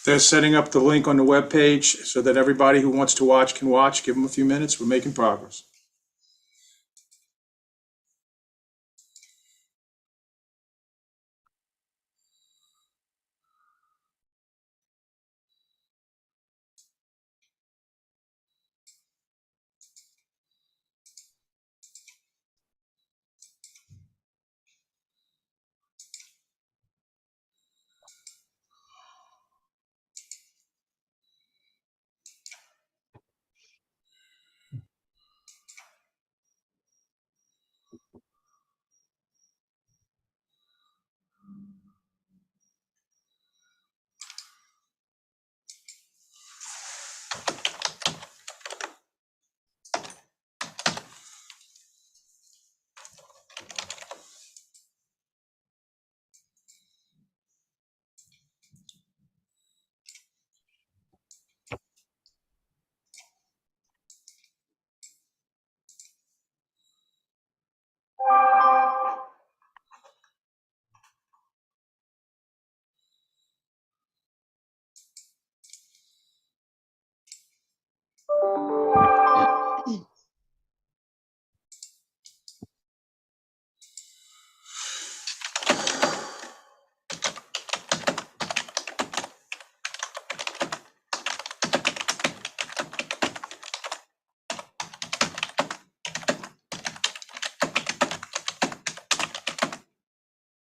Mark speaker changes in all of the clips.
Speaker 1: They're setting up the link on the webpage so that everybody who wants to watch can watch. Give them a few minutes. We're making progress.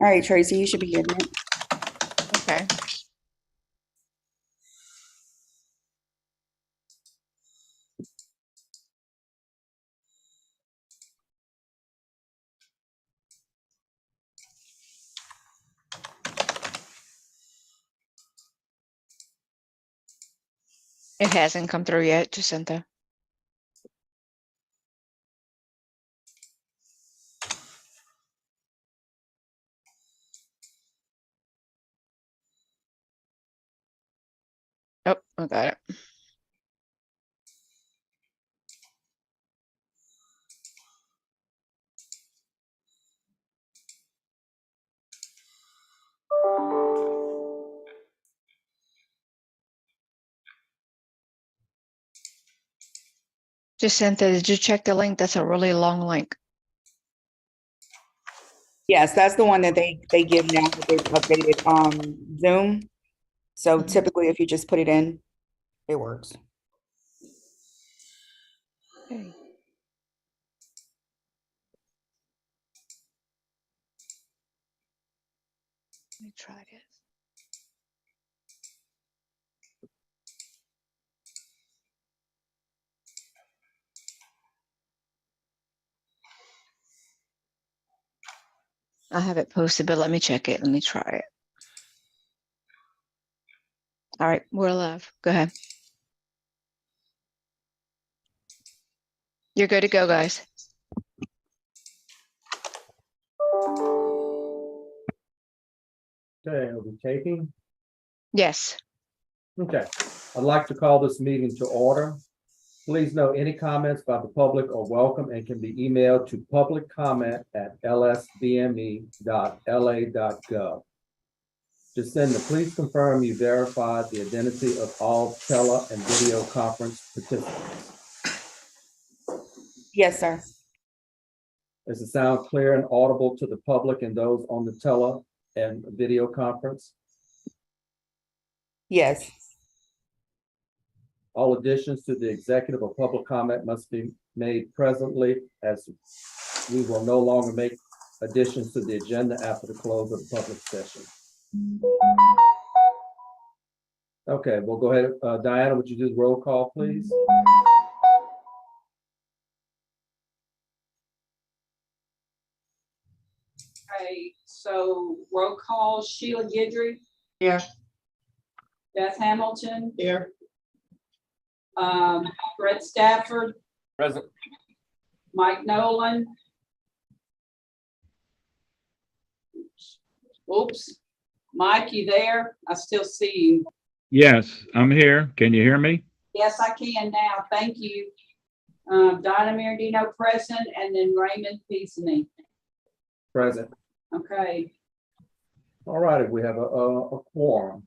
Speaker 2: All right, Tracy, you should be getting it.
Speaker 3: Okay. It hasn't come through yet, Jacinta. Oh, I got it. Jacinta, did you check the link? That's a really long link.
Speaker 2: Yes, that's the one that they give now that they've updated Zoom. So typically if you just put it in, it works.
Speaker 3: Okay. Let me try this. I have it posted, but let me check it. Let me try it. All right, we're live. Go ahead. You're good to go, guys.
Speaker 4: Okay, are we taking?
Speaker 3: Yes.
Speaker 4: Okay, I'd like to call this meeting to order. Please note any comments by the public are welcome and can be emailed to publiccomment@lsbme.la.gov. Jacinta, please confirm you verified the identity of all tele and video conference participants.
Speaker 2: Yes, sir.
Speaker 4: Is the sound clear and audible to the public and those on the tele and video conference?
Speaker 2: Yes.
Speaker 4: All additions to the executive or public comment must be made presently, as we will no longer make additions to the agenda after the close of the public session. Okay, we'll go ahead. Diana, would you do the roll call, please?
Speaker 5: Okay, so roll call, Sheila Guidry.
Speaker 2: Here.
Speaker 5: Beth Hamilton.
Speaker 2: Here.
Speaker 5: Brett Stafford,
Speaker 4: Present.
Speaker 5: Mike Nolan. Oops, Mike, you there? I still see you.
Speaker 6: Yes, I'm here. Can you hear me?
Speaker 5: Yes, I can now. Thank you. Donna Miradino present, and then Raymond Peasany.
Speaker 4: Present.
Speaker 5: Okay,
Speaker 4: All right, we have a quorum.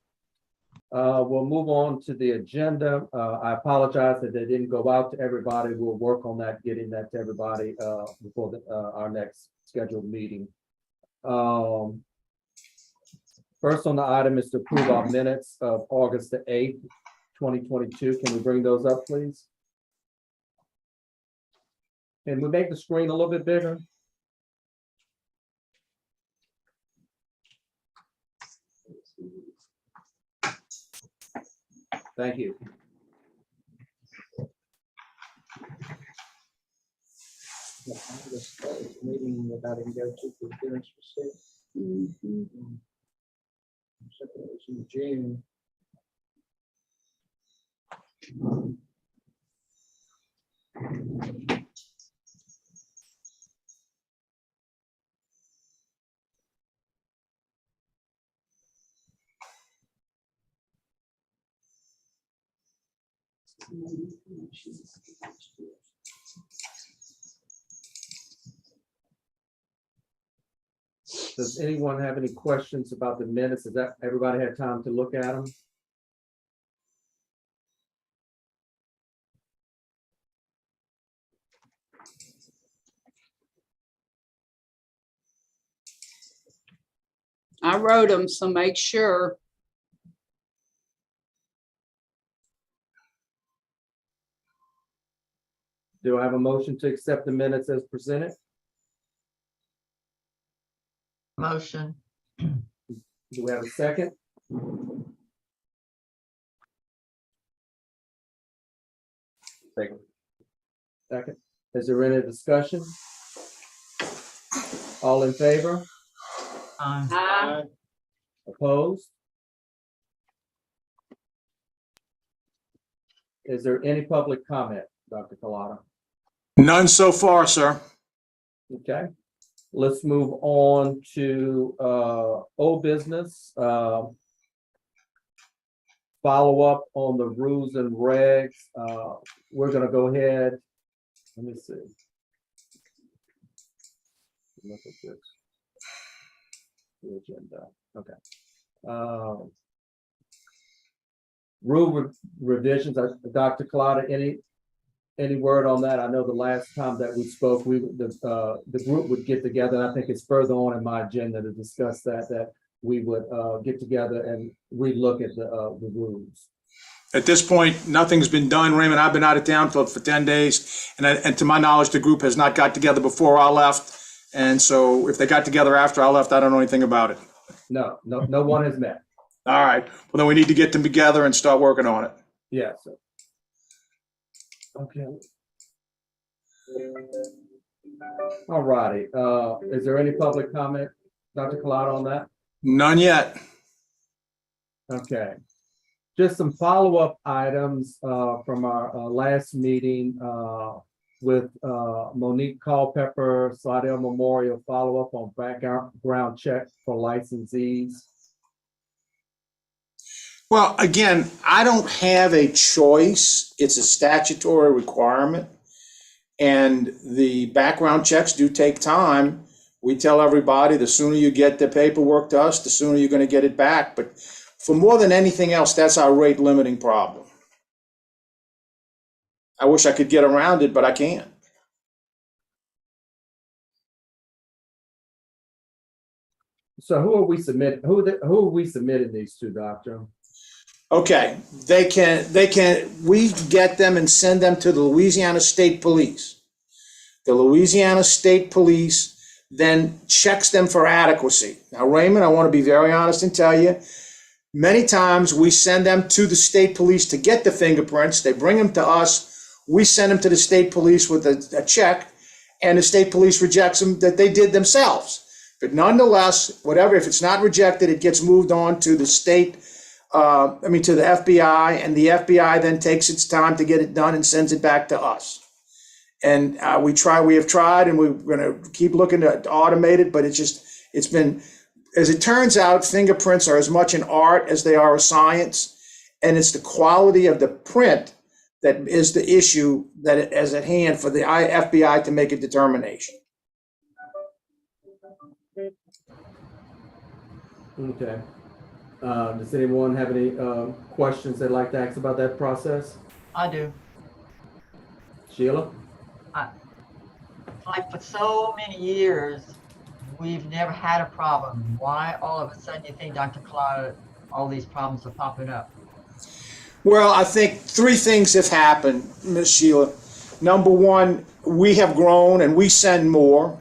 Speaker 4: We'll move on to the agenda. I apologize that they didn't go out to everybody. We'll work on that, getting that to everybody before our next scheduled meeting. First on the item is to approve our minutes of August the 8th, 2022. Can we bring those up, please? Can we make the screen a little bit bigger? Thank you. Meeting that I didn't go to for appearance receipt.
Speaker 5: Mhm.
Speaker 4: It was in June. Does anyone have any questions about the minutes? Has that everybody had time to look at them?
Speaker 5: I wrote them, so make sure.
Speaker 4: Do I have a motion to accept the minutes as presented?
Speaker 7: Motion.
Speaker 4: Do we have a second? Second. Is there any discussion? All in favor?
Speaker 5: Aye.
Speaker 4: Opposed? Is there any public comment, Dr. Collada?
Speaker 1: None so far, sir.
Speaker 4: Okay, let's move on to old business. Follow up on the rules and regs. We're gonna go ahead. Let me see. Look at this. The agenda. Okay. Rule revisions. Dr. Collada, any word on that? I know the last time that we spoke, the group would get together. And I think it's further on in my agenda to discuss that we would get together and relook at the rules.
Speaker 1: At this point, nothing's been done, Raymond. I've been out of town for 10 days, and to my knowledge, the group has not got together before I left. And so if they got together after I left, I don't know anything about it.
Speaker 4: No one has met.
Speaker 1: All right. Well, then we need to get them together and start working on it.
Speaker 4: Yes. Okay. All righty. Is there any public comment, Dr. Collada, on that?
Speaker 1: None yet.
Speaker 4: Okay. Just some follow-up items from our last meeting with Monique Culpepper, Slidell Memorial follow-up on background check for licensees.
Speaker 1: Well, again, I don't have a choice. It's a statutory requirement. And the background checks do take time. We tell everybody the sooner you get the paperwork to us, the sooner you're going to get it back. But for more than anything else, that's our rate limiting problem. I wish I could get around it, but I can't.
Speaker 4: So who are we submitting? Who are we submitting these to, Doctor?
Speaker 1: Okay, we get them and send them to the Louisiana State Police. The Louisiana State Police then checks them for adequacy. Now, Raymond, I want to be very honest and tell you, many times we send them to the state police to get the fingerprints. They bring them to us. We send them to the state police with a check, and the state police rejects them that they did themselves. But nonetheless, whatever, if it's not rejected, it gets moved on to the state, to the FBI, and the FBI then takes its time to get it done and sends it back to us. And we have tried, and we're going to keep looking to automate it, but it's been, as it turns out, fingerprints are as much an art as they are a science, and it's the quality of the print that is the issue that is at hand for the FBI to make a determination.
Speaker 4: Okay. Does anyone have any questions they'd like to ask about that process?
Speaker 7: I do.
Speaker 4: Sheila?
Speaker 7: Like for so many years, we've never had a problem. Why all of a sudden you think, Dr. Cloud, all these problems are popping up?
Speaker 1: Well, I think three things have happened, Ms. Sheila. Number one, we have grown and we send more.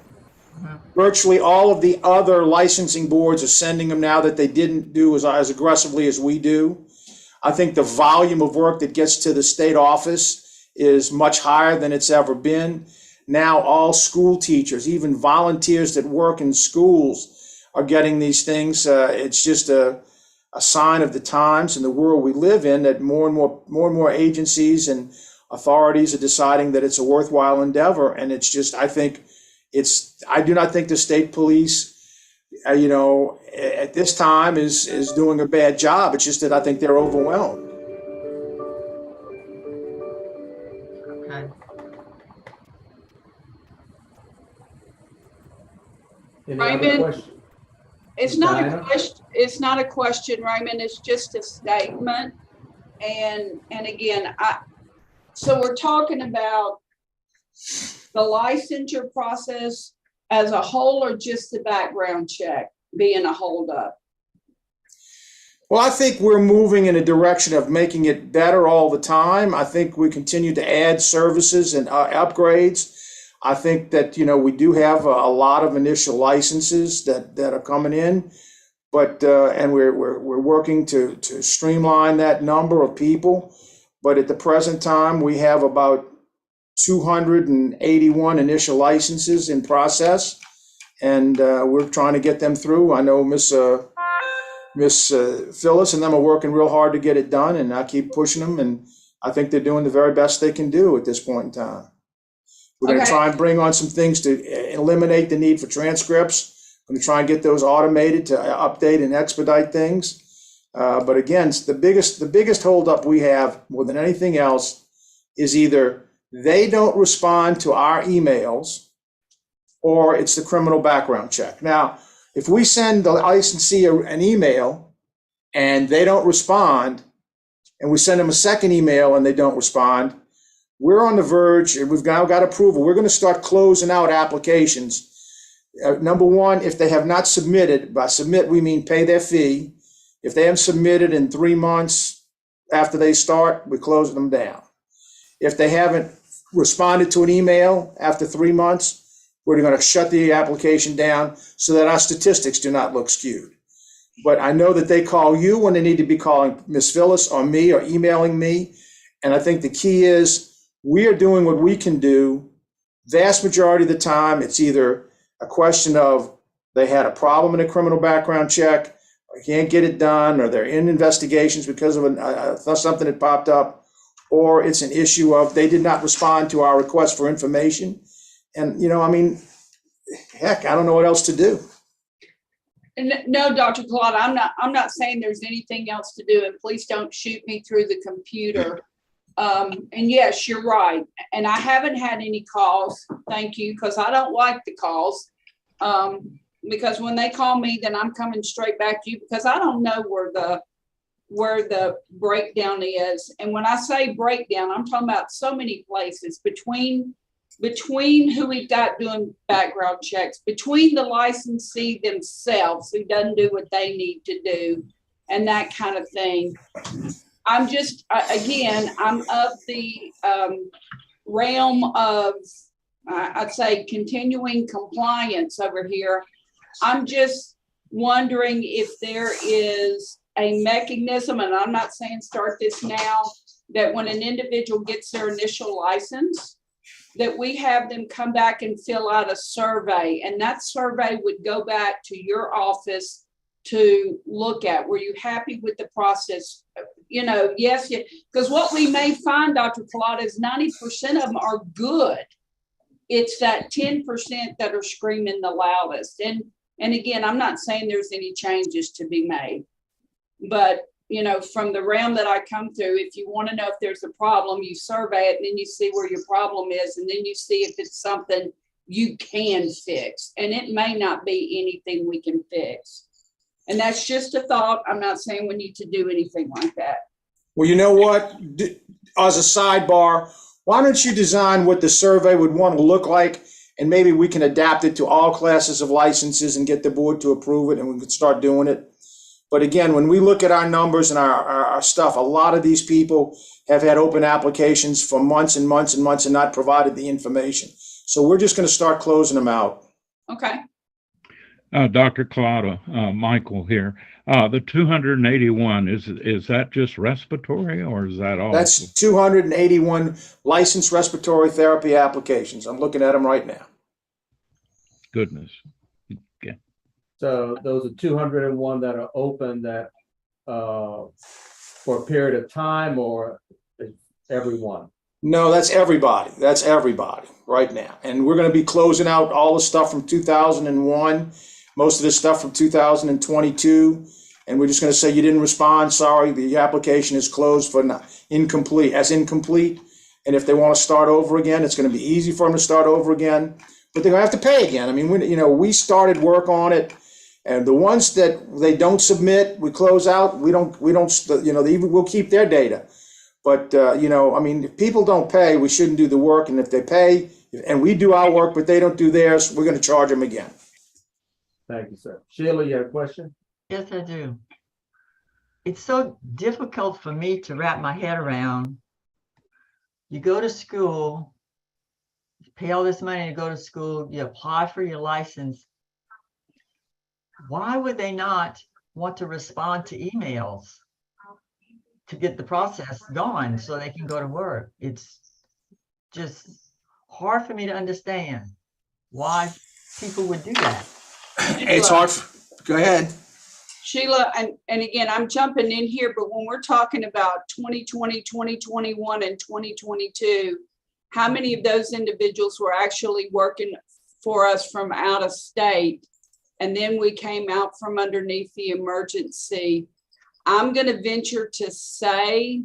Speaker 1: Virtually all of the other licensing boards are sending them now that they didn't do as aggressively as we do. I think the volume of work that gets to the state office is much higher than it's ever been. Now all school teachers, even volunteers that work in schools, are getting these things. It's just a sign of the times and the world we live in, that more and more agencies and authorities are deciding that it's a worthwhile endeavor. And it's just, I do not think the state police, at this time is doing a bad job. It's just that I think they're overwhelmed.
Speaker 7: Okay.
Speaker 4: Any other
Speaker 5: Raymond?
Speaker 4: questions?
Speaker 5: It's not a
Speaker 4: Diana?
Speaker 5: question, it's not a question, Raymond, it's just a statement. And again, so we're talking about the licensure process as a whole, or just the background check being a holdup?
Speaker 1: Well, I think we're moving in a direction of making it better all the time. I think we continue to add services and upgrades. I think that, we do have a lot of initial licenses that are coming in, but and we're working to streamline that number of people. But at the present time, we have about 281 initial licenses in process, and we're trying to get them through. I know Miss Phyllis and them are working real hard to get it done, and I keep pushing them, and I think they're doing the very best they can do at this point in time. We're going to
Speaker 5: Okay.
Speaker 1: try and bring on some things to eliminate the need for transcripts. We're going to try and get those automated to update and expedite things. But again, the biggest holdup we have more than anything else is either they don't respond to our emails or it's the criminal background check. Now, if we send the licensee an email and they don't respond, and we send them a second email and they don't respond, we're on the verge, and we've now got approval. We're going to start closing out applications. Number one, if they have not submitted, by submit, we mean pay their fee. If they haven't submitted in 3 months after they start, we close them down. If they haven't responded to an email after 3 months, we're going to shut the application down so that our statistics do not look skewed. But I know that they call you when they need to be calling Ms. Phyllis or me or emailing me. And I think the key is we are doing what we can do. Vast majority of the time, it's either a question of they had a problem in a criminal background check, or can't get it done, or they're in investigations because of something that popped up, or it's an issue of they did not respond to our request for information. And, heck, I don't know what else to do.
Speaker 5: No, Dr. Claude, I'm not saying there's anything else to do, and please don't shoot me through the computer. And yes, you're right. And I haven't had any calls. Thank you. Because I don't like the calls. Because when they call me, then I'm coming straight back to you because I don't know where the breakdown is. And when I say breakdown, I'm talking about so many places between who we got doing background checks, between the licensee themselves who doesn't do what they need to do and that kind of thing. I'm just, again, I'm of the realm of, I'd say, continuing compliance over here. I'm just wondering if there is a mechanism, and I'm not saying start this now, that when an individual gets their initial license, that we have them come back and fill out a survey, and that survey would go back to your office to look at. Were you happy with the process? Yes, because what we may find, Dr. Claude, is 90% of them are good. It's that 10% that are screaming the loudest. And again, I'm not saying there's any changes to be made, but from the realm that I come through, if you want to know if there's a problem, you survey it, and then you see where your problem is, and then you see if it's something you can fix. And it may not be anything we can fix. And that's just a thought. I'm not saying we need to do anything like that.
Speaker 1: Well, you know what? As a sidebar, why don't you design what the survey would want to look like, and maybe we can adapt it to all classes of licenses and get the board to approve it, and we can start doing it. But again, when we look at our numbers and our stuff, a lot of these people have had open applications for months and months and months and not provided the information. So we're just going to start closing them out.
Speaker 5: Okay.
Speaker 6: Dr. Collada, Michael here. The 281, is that just respiratory or is that all?
Speaker 1: That's 281 licensed respiratory therapy applications. I'm looking at them right now.
Speaker 6: Goodness.
Speaker 4: So those are 201 that are open that for a period of time, or everyone?
Speaker 1: No, that's everybody. That's everybody right now. And we're going to be closing out all the stuff from 2001, most of the stuff from 2022. And we're just going to say you didn't respond. Sorry, the application is closed for incomplete. And if they want to start over again, it's going to be easy for them to start over again. But they're going to have to pay again. I mean, we started work on it. And the ones that they don't submit, we close out. We'll keep their data. But, if people don't pay, we shouldn't do the work. And if they pay and we do our work, but they don't do theirs, we're going to charge them again.
Speaker 4: Thank you, sir. Sheila, you have a question?
Speaker 7: Yes, I do. It's so difficult for me to wrap my head around. You go to school, you pay all this money to go to school, you apply for your license. Why would they not want to respond to emails to get the process going so they can go to work? It's just hard for me to understand why people would do that.
Speaker 1: It's hard. Go ahead.
Speaker 5: Sheila, and again, I'm jumping in here, but when we're talking about 2020, 2021, and 2022, how many of those individuals were actually working for us from out of state? And then we came out from underneath the emergency. I'm going to venture to say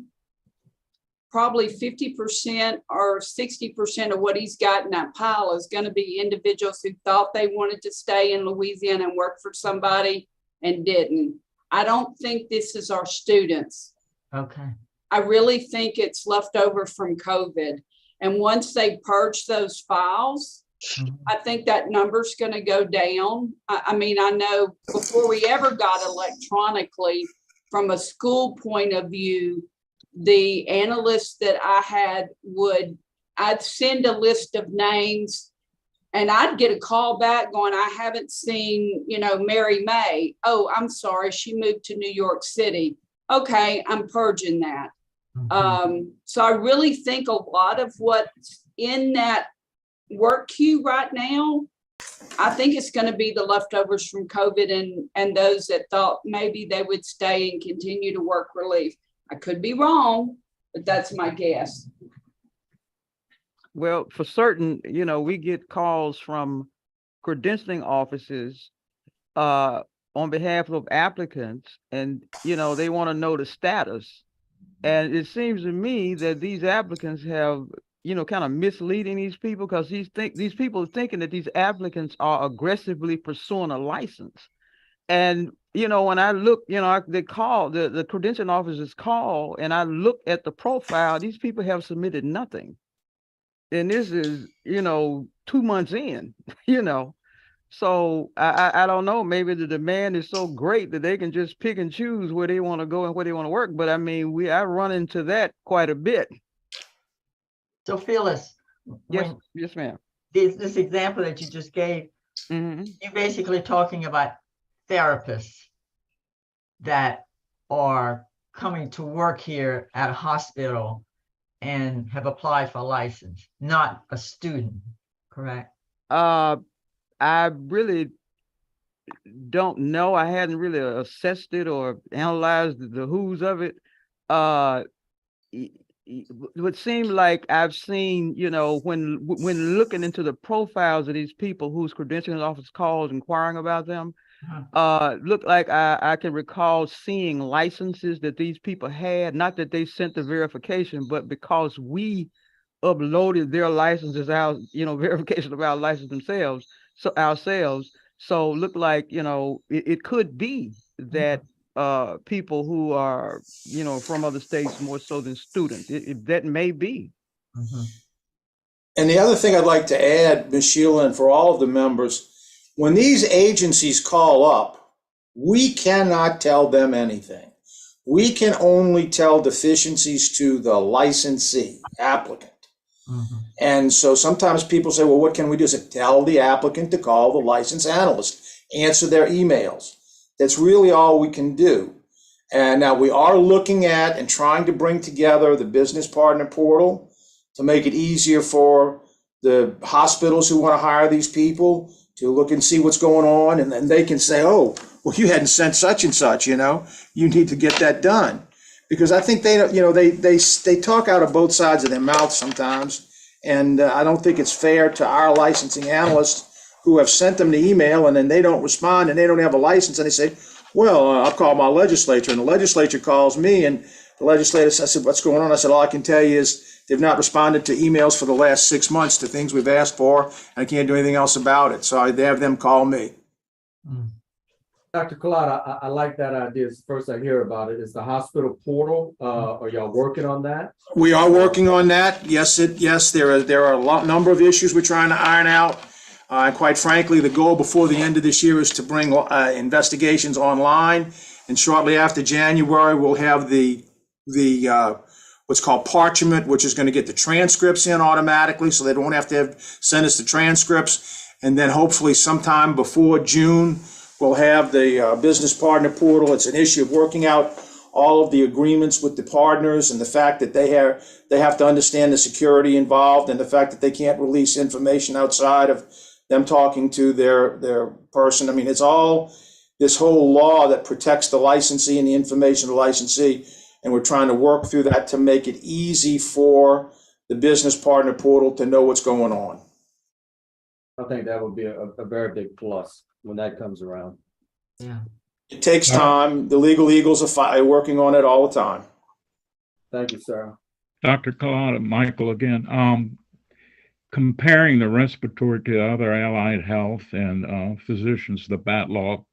Speaker 5: probably 50% or 60% of what he's got in that pile is going to be individuals who thought they wanted to stay in Louisiana and work for somebody and didn't. I don't think this is our students.
Speaker 7: Okay.
Speaker 5: I really think it's left over from COVID. And once they purge those files, I think that number's going to go down. I know before we ever got electronically, from a school point of view, the analysts that I had I'd send a list of names and I'd get a call back going, I haven't seen, Mary May. Oh, I'm sorry. She moved to New York City. Okay, I'm purging that. So I really think a lot of what's in that work queue right now, I think it's going to be the leftovers from COVID and those that thought maybe they would stay and continue to work relief. I could be wrong, but that's my guess.
Speaker 8: Well, for certain, we get calls from credentialing offices on behalf of applicants, and they want to know the status. And it seems to me that these applicants have kind of misleading these people, because these people are thinking that these applicants are aggressively pursuing a license. And, when I look, they call, the credentialing officers call, and I look at the profile, these people have submitted nothing. And this is, 2 months in, So I don't know, maybe the demand is so great that they can just pick and choose where they want to go and where they want to work. But I run into that quite a bit.
Speaker 7: So Phyllis,
Speaker 8: Yes, ma'am.
Speaker 7: This example that you just gave, you're basically talking about therapists that are coming to work here at a hospital and have applied for a license, not a student, correct?
Speaker 8: I really don't know. I hadn't really assessed it or analyzed the who's of it. It would seem like I've seen, when looking into the profiles of these people whose credentialing office calls inquiring about them, look like I can recall seeing licenses that these people had, not that they sent the verification, but because we uploaded their licenses out, verification of our license ourselves. So look like, it could be that people who are, from other states more so than students, that may be.
Speaker 7: Mhm.
Speaker 1: And the other thing I'd like to add, Ms. Sheila, and for all of the members, when these agencies call up, we cannot tell them anything. We can only tell deficiencies to the licensee, applicant.
Speaker 7: Mhm.
Speaker 1: And so sometimes people say, well, what can we do? I say, tell the applicant to call the license analyst, answer their emails. That's really all we can do. And now we are looking at and trying to bring together the business partner portal to make it easier for the hospitals who want to hire these people to look and see what's going on. And then they can say, oh, well, you hadn't sent such and such, you need to get that done. Because I think they talk out of both sides of their mouth sometimes. And I don't think it's fair to our licensing analysts who have sent them the email and then they don't respond and they don't have a license. And they say, well, I'll call my legislature. And the legislature calls me and the legislator says, I said, what's going on? I said, all I can tell you is they've not responded to emails for the last 6 months to things we've asked for. And I can't do anything else about it. So I have them call me.
Speaker 4: Dr. Collada, I like that idea. It's the first I hear about it. Is the hospital portal, are y'all working on that?
Speaker 1: We are working on that. Yes, there are a number of issues we're trying to iron out. And quite frankly, the goal before the end of this year is to bring investigations online. And shortly after January, we'll have the what's called parchment, which is going to get the transcripts in automatically, so they don't have to send us the transcripts. And then hopefully sometime before June, we'll have the business partner portal. It's an issue of working out all of the agreements with the partners and the fact that they have to understand the security involved and the fact that they can't release information outside of them talking to their person. I mean, it's all this whole law that protects the licensee and the information of the licensee. And we're trying to work through that to make it easy for the business partner portal to know what's going on.
Speaker 4: I think that would be a very big plus when that comes around.
Speaker 7: Yeah.
Speaker 1: It takes time. The Legal Eagles are working on it all the time.
Speaker 4: Thank you, sir.
Speaker 6: Dr. Collada, Michael again. Comparing the respiratory to other allied health and physicians, the BAT law,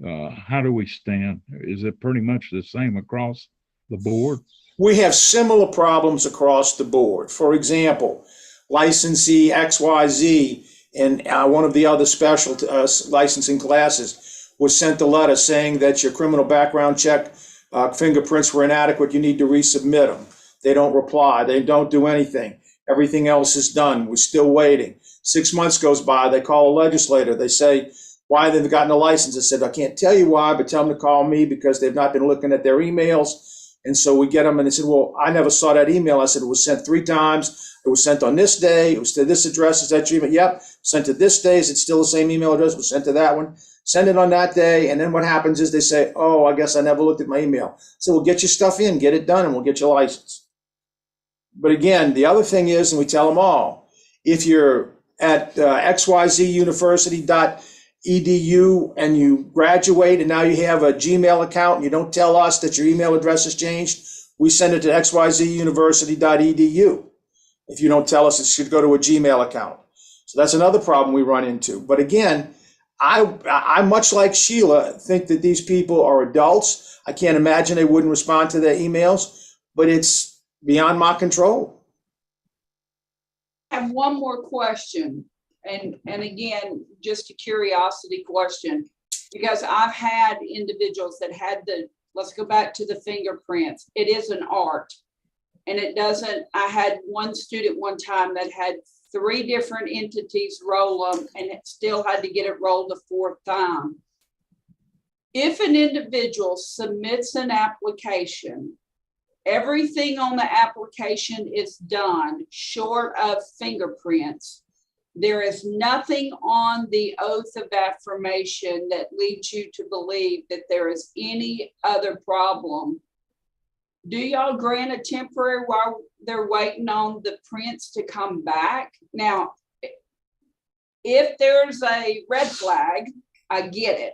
Speaker 6: how do we stand? Is it pretty much the same across the board?
Speaker 1: We have similar problems across the board. For example, licensee XYZ in one of the other special licensing classes was sent a letter saying that your criminal background check fingerprints were inadequate. You need to resubmit them. They don't reply. They don't do anything. Everything else is done. We're still waiting. 6 months goes by. They call a legislator. They say, why they've gotten a license. I said, I can't tell you why, but tell them to call me because they've not been looking at their emails. And so we get them and they said, well, I never saw that email. I said, it was sent 3 times. It was sent on this day. It was to this address. Is that your email? Yep. Sent to this day. Is it still the same email address? It was sent to that one. Send it on that day. And then what happens is they say, oh, I guess I never looked at my email. So we'll get your stuff in, get it done, and we'll get your license. But again, the other thing is, and we tell them all, if you're at xyzuniversity.edu and you graduate and now you have a Gmail account and you don't tell us that your email address has changed, we send it to xyzuniversity.edu. If you don't tell us, it should go to a Gmail account. So that's another problem we run into. But again, I much like Sheila, think that these people are adults. I can't imagine they wouldn't respond to their emails, but it's beyond my control.
Speaker 5: I have one more question. And again, just a curiosity question, because I've had individuals that had let's go back to the fingerprints. It is an art and it doesn't, I had one student one time that had 3 different entities roll them and it still had to get it rolled a 4th time. If an individual submits an application, everything on the application is done short of fingerprints. There is nothing on the oath of affirmation that leads you to believe that there is any other problem. Do y'all grant a temporary while they're waiting on the prints to come back? Now, if there's a red flag, I get it.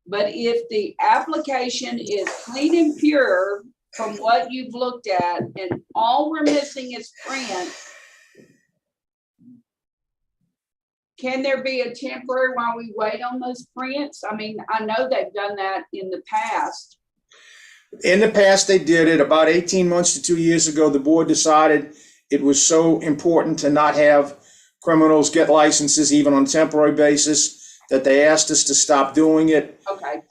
Speaker 5: But if the application is clean and pure from what you've looked at and all we're missing is print, can there be a temporary while we wait on those prints? I mean, I know they've done that in the past.
Speaker 1: In the past, they did it. About 18 months to 2 years ago, the board decided it was so important to not have criminals get licenses even on a temporary basis that they asked us to stop doing it.
Speaker 5: Okay,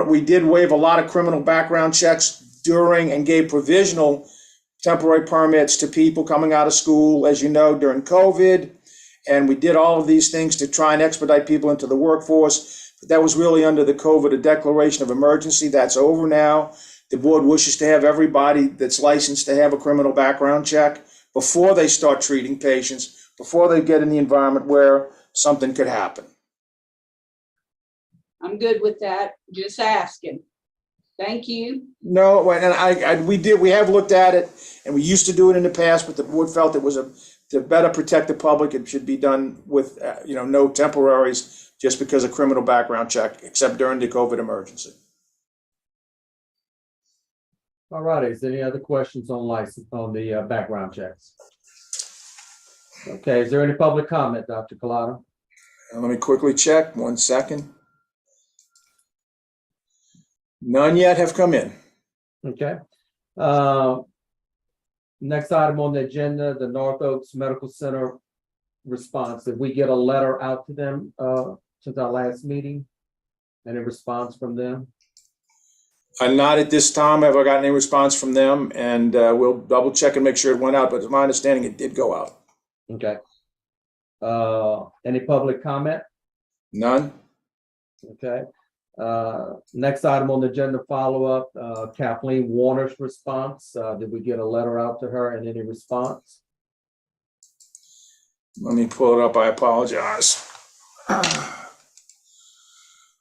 Speaker 1: We did waive a lot of criminal background checks during and gave provisional temporary permits to people coming out of school, as you know, during COVID. And we did all of these things to try and expedite people into the workforce. But that was really under the COVID, a declaration of emergency. That's over now. The board wishes to have everybody that's licensed to have a criminal background check before they start treating patients, before they get in the environment where something could happen.
Speaker 5: I'm good with that. Just asking. Thank you.
Speaker 1: No, and we have looked at it, and we used to do it in the past, but the board felt it was to better protect the public. It should be done with, no temporaries just because of criminal background check, except during the COVID emergency.
Speaker 4: All right, is there any other questions on license, on the background checks? Okay, is there any public comment, Dr. Collado?
Speaker 1: Let me quickly check, 1 second. None yet have come in.
Speaker 4: Okay. Next item on the agenda, the North Oaks Medical Center response. Did we get a letter out to them since our last meeting? Any response from them?
Speaker 1: Not at this time have I gotten any response from them, and we'll double check and make sure it went out, but it's my understanding it did go out.
Speaker 4: Okay. Any public comment?
Speaker 1: None?
Speaker 4: Okay. Next item on the agenda, follow-up, Kathleen Warner's response. Did we get a letter out to her and any response?
Speaker 1: Let me pull it up, I apologize.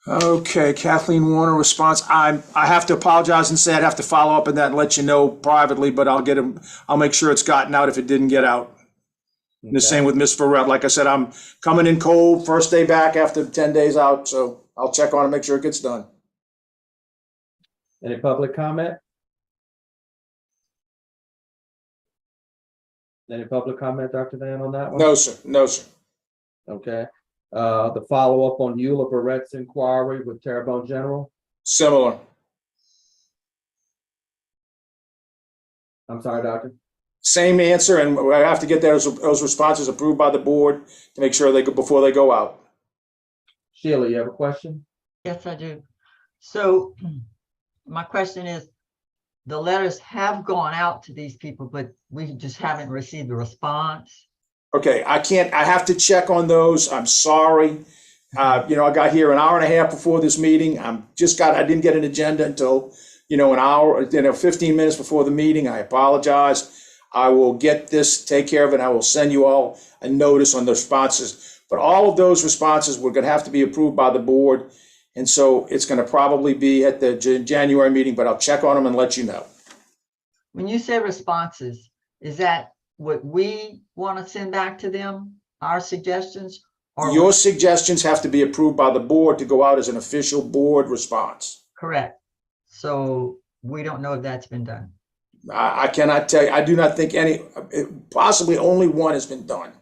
Speaker 1: Okay, Kathleen Warner response. I have to apologize and say I'd have to follow up on that and let you know privately, but I'll make sure it's gotten out if it didn't get out.
Speaker 4: Okay.
Speaker 1: The same with Ms. Farrell. Like I said, I'm coming in cold, first day back after 10 days out, so I'll check on it, make sure it gets done.
Speaker 4: Any public comment? Any public comment, Dr. Dan, on that one?
Speaker 1: No, sir. No, sir.
Speaker 4: Okay. The follow-up on Eula Barrett's inquiry with Terrebonne General.
Speaker 1: Similar.
Speaker 4: I'm sorry, Doctor.
Speaker 1: Same answer, and I have to get those responses approved by the board to make sure before they go out.
Speaker 4: Sheila, you have a question?
Speaker 7: Yes, I do. So my question is, the letters have gone out to these people, but we just haven't received a response.
Speaker 1: Okay, I have to check on those. I'm sorry. I got here an hour and a half before this meeting. I didn't get an agenda until, an hour, 15 minutes before the meeting. I apologize. I will get this, take care of it. I will send you all a notice on the responses. But all of those responses were going to have to be approved by the board. And so it's going to probably be at the January meeting, but I'll check on them and let you know.
Speaker 7: When you say responses, is that what we want to send back to them, our suggestions? Or
Speaker 1: Your suggestions have to be approved by the board to go out as an official board response.
Speaker 7: correct? So we don't know if that's been done.
Speaker 1: I cannot tell you. I do not think possibly only one has been done,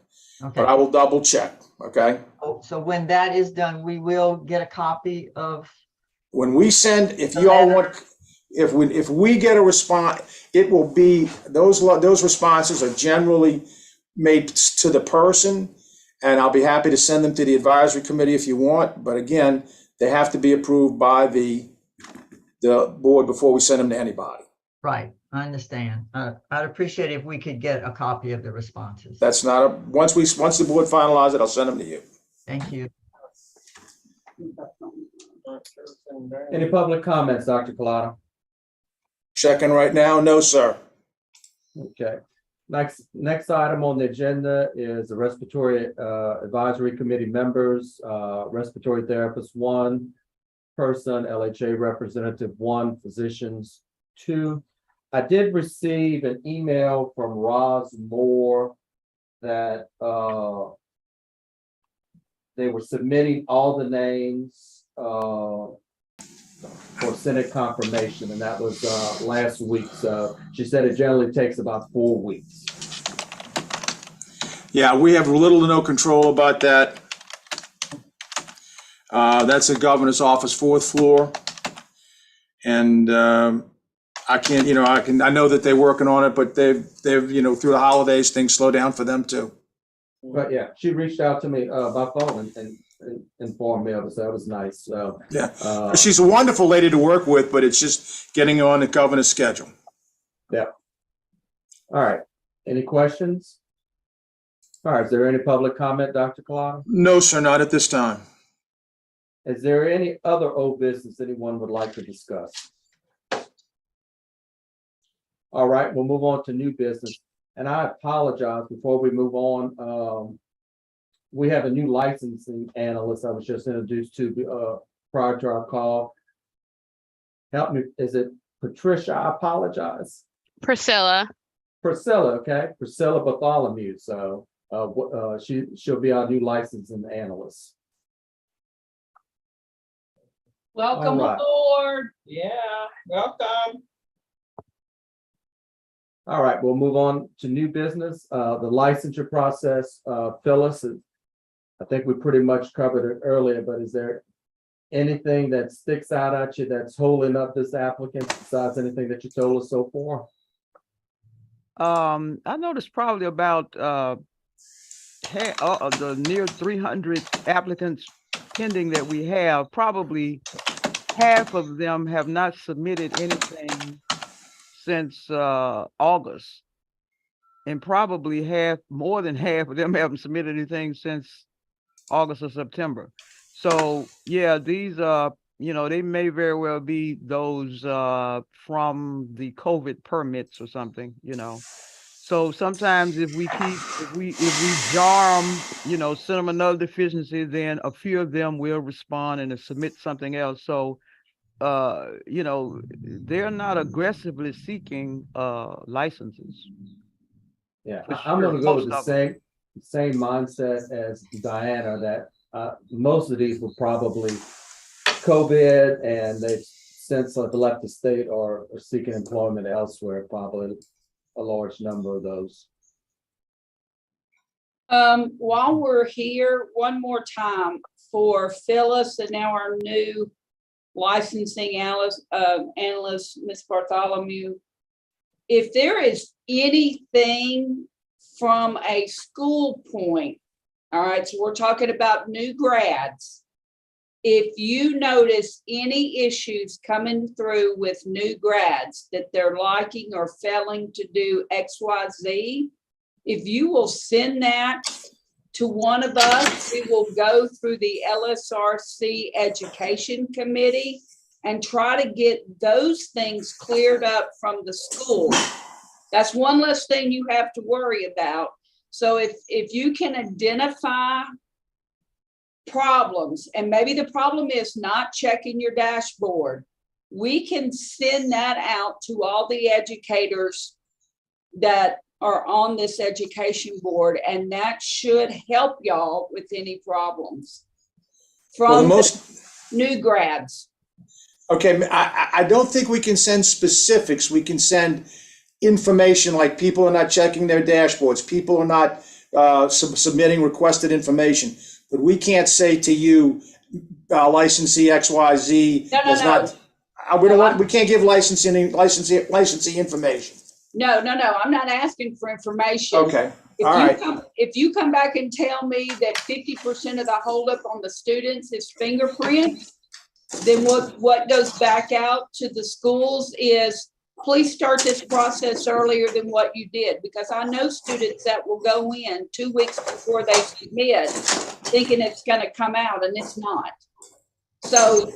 Speaker 7: Okay.
Speaker 1: but I will double check. Okay.
Speaker 7: So when that is done, we will get a copy of.
Speaker 1: When we send, if you all want, if we get a response, it will be, those responses are generally made to the person, and I'll be happy to send them to the advisory committee if you want. But again, they have to be approved by the board before we send them to anybody.
Speaker 7: Right, I understand. I'd appreciate if we could get a copy of the responses.
Speaker 1: That's not once the board finalizes it, I'll send them to you.
Speaker 7: Thank you.
Speaker 4: Any public comments, Dr. Collado?
Speaker 1: Checking right now. No, sir.
Speaker 4: Okay. Next item on the agenda is the Respiratory Advisory Committee members, Respiratory Therapist 1 person, LHA Representative 1, Physicians 2. I did receive an email from Roz Moore that they were submitting all the names for Senate confirmation, and that was last week. So she said it generally takes about 4 weeks.
Speaker 1: Yeah, we have little to no control about that. That's the governor's office, fourth floor. And I can't, I know that they're working on it, but they've, through the holidays, things slow down for them too.
Speaker 4: But yeah, she reached out to me by phone and informed me of it, so that was nice. So
Speaker 1: Yeah, she's a wonderful lady to work with, but it's just getting on the governor's schedule.
Speaker 4: yeah. All right. Any questions? All right. Is there any public comment, Dr. Collada?
Speaker 1: No, sir, not at this time.
Speaker 4: Is there any other old business anyone would like to discuss? All right, we'll move on to new business. And I apologize before we move on. We have a new licensing analyst I was just introduced to prior to our call. Help me, is it Patricia? I apologize.
Speaker 9: Priscilla.
Speaker 4: Priscilla, okay, Priscilla Bartholomew. So she'll be our new licensing analyst.
Speaker 5: Welcome
Speaker 4: All right.
Speaker 5: aboard.
Speaker 10: Yeah, welcome.
Speaker 4: All right, we'll move on to new business. The licensure process, Phyllis, I think we pretty much covered it earlier, but is there anything that sticks out at you that's holding up this applicant besides anything that you told us so far?
Speaker 8: I noticed probably about the near 300 applicants pending that we have, probably half of them have not submitted anything since August, and probably more than half of them haven't submitted anything since August or September. So yeah, these they may very well be those from the COVID permits or something, So sometimes if we jar them, send them another deficiency, then a few of them will respond and submit something else. So they're not aggressively seeking licenses.
Speaker 4: Yeah,
Speaker 8: For
Speaker 4: I'm
Speaker 8: sure,
Speaker 4: gonna go
Speaker 8: most
Speaker 4: with the
Speaker 8: of them.
Speaker 4: same mindset as Diana, that most of these were probably COVID and they've since left the state or are seeking employment elsewhere, probably a large number of those.
Speaker 5: While we're here, one more time for Phyllis and now our new licensing analyst, Ms. Bartholomew. If there is anything from a school point, all right, so we're talking about new grads. If you notice any issues coming through with new grads that they're liking or failing to do XYZ, if you will send that to one of us, we will go through the LSRC Education Committee and try to get those things cleared up from the school. That's one less thing you have to worry about. So if you can identify problems, and maybe the problem is not checking your dashboard, we can send that out to all the educators that are on this education board, and that should help y'all with any problems from new grads.
Speaker 1: Okay, I don't think we can send specifics. We can send information like people are not checking their dashboards, people are not submitting requested information. But we can't say to you, licensee XYZ does not. We can't give licensing information.
Speaker 5: No, I'm not asking for information.
Speaker 1: Okay, all right.
Speaker 5: If you come back and tell me that 50% of the holdup on the students is fingerprints, then what goes back out to the schools is, please start this process earlier than what you did, because I know students that will go in 2 weeks before they submit thinking it's going to come out and it's not. So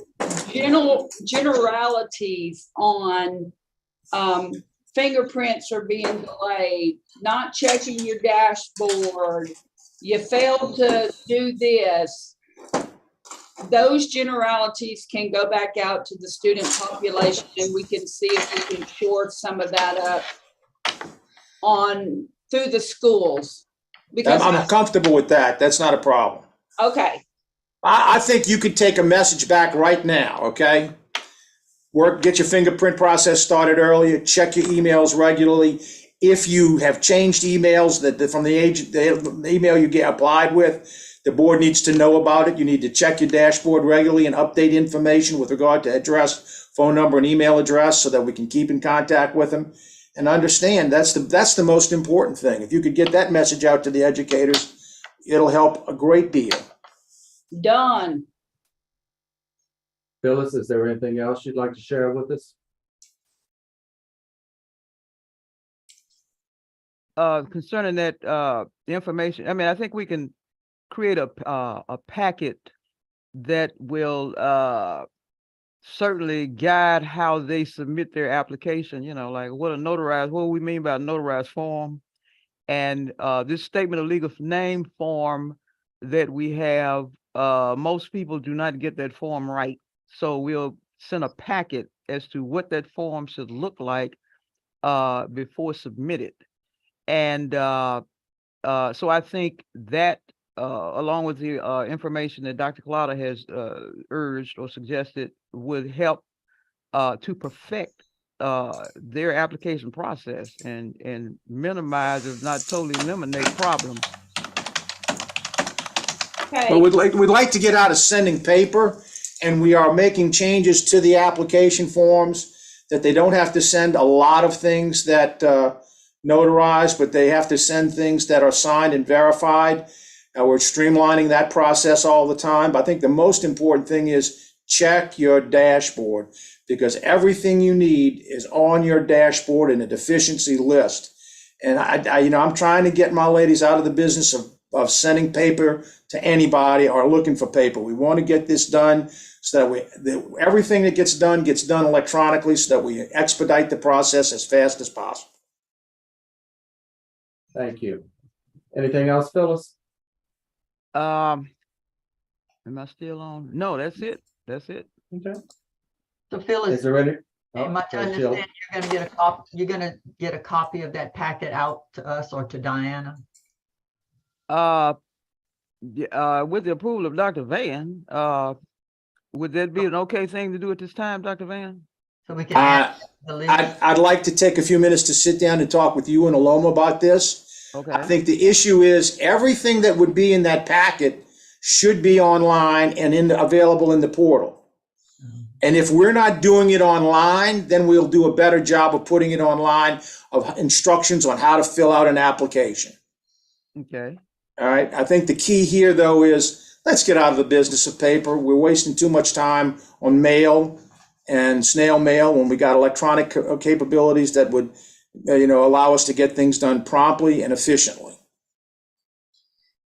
Speaker 5: generalities on fingerprints are being delayed, not checking your dashboard, you failed to do this. Those generalities can go back out to the student population, and we can see if we can shore some of that up through the schools. Because
Speaker 1: I'm comfortable with that. That's not a problem.
Speaker 5: Okay.
Speaker 1: I think you could take a message back right now, okay? Get your fingerprint process started earlier, check your emails regularly. If you have changed emails from the email you get applied with, The board needs to know about it. You need to check your dashboard regularly and update information with regard to address, phone number, and email address so that we can keep in contact with them. And understand that's the most important thing. If you could get that message out to the educators, it'll help a great deal.
Speaker 5: Done.
Speaker 4: Phyllis, is there anything else you'd like to share with us?
Speaker 8: Concerning that, the information, I mean, I think we can create a packet that will, certainly guide how they submit their application, you know, like what do we mean by a notarized form? And, this statement of legal name form that we have, most people do not get that form right. So we'll send a packet as to what that form should look like, before submitted. And, so I think that, along with the information that Dr. Collada has urged or suggested would help to perfect their application process and minimize, if not totally eliminate, problems.
Speaker 5: Okay.
Speaker 1: But we'd like to get out of sending paper, and we are making changes to the application forms that they don't have to send a lot of things that notarize, but they have to send things that are signed and verified. We're streamlining that process all the time. But I think the most important thing is check your dashboard, because everything you need is on your dashboard in a deficiency list. And I'm trying to get my ladies out of the business of sending paper to anybody or looking for paper. We want to get this done so that everything that gets done electronically, so that we expedite the process as fast as possible.
Speaker 4: Thank you. Anything else, Phyllis?
Speaker 8: Am I still on? No, that's it. That's it.
Speaker 4: Okay.
Speaker 7: So Phyllis,
Speaker 4: Is there any?
Speaker 7: am I to
Speaker 4: okay, Jill.
Speaker 7: understand you're gonna get a copy of that packet out to us or to Diana?
Speaker 8: With the approval of Dr. Van, would that be an okay thing to do at this time, Dr. Van?
Speaker 7: So we can add the list.
Speaker 1: I'd like to take a few minutes to sit down and talk with you and Aloma about this.
Speaker 8: Okay.
Speaker 1: I think the issue is everything that would be in that packet should be online and available in the portal. And if we're not doing it online, then we'll do a better job of putting it online, of instructions on how to fill out an application.
Speaker 8: Okay.
Speaker 1: All right. I think the key here, though, is let's get out of the business of paper. We're wasting too much time on mail and snail mail when we got electronic capabilities that would, allow us to get things done promptly and efficiently.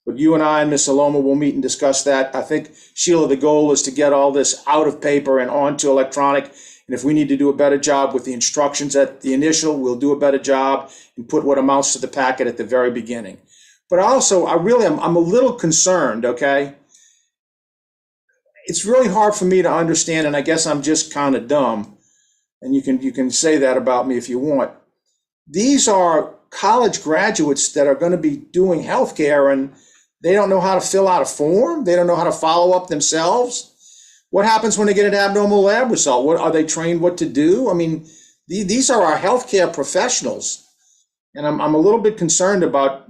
Speaker 1: But you and I and Ms. Aloma will meet and discuss that. I think, Sheila, the goal is to get all this out of paper and onto electronic. And if we need to do a better job with the instructions at the initial, we'll do a better job and put what amounts to the packet at the very beginning. But also, I'm a little concerned, okay? It's really hard for me to understand, and I guess I'm just kind of dumb. And you can say that about me if you want. These are college graduates that are going to be doing healthcare, and they don't know how to fill out a form. They don't know how to follow up themselves. What happens when they get an abnormal lab result? What are they trained what to do? I mean, these are our healthcare professionals, and I'm a little bit concerned about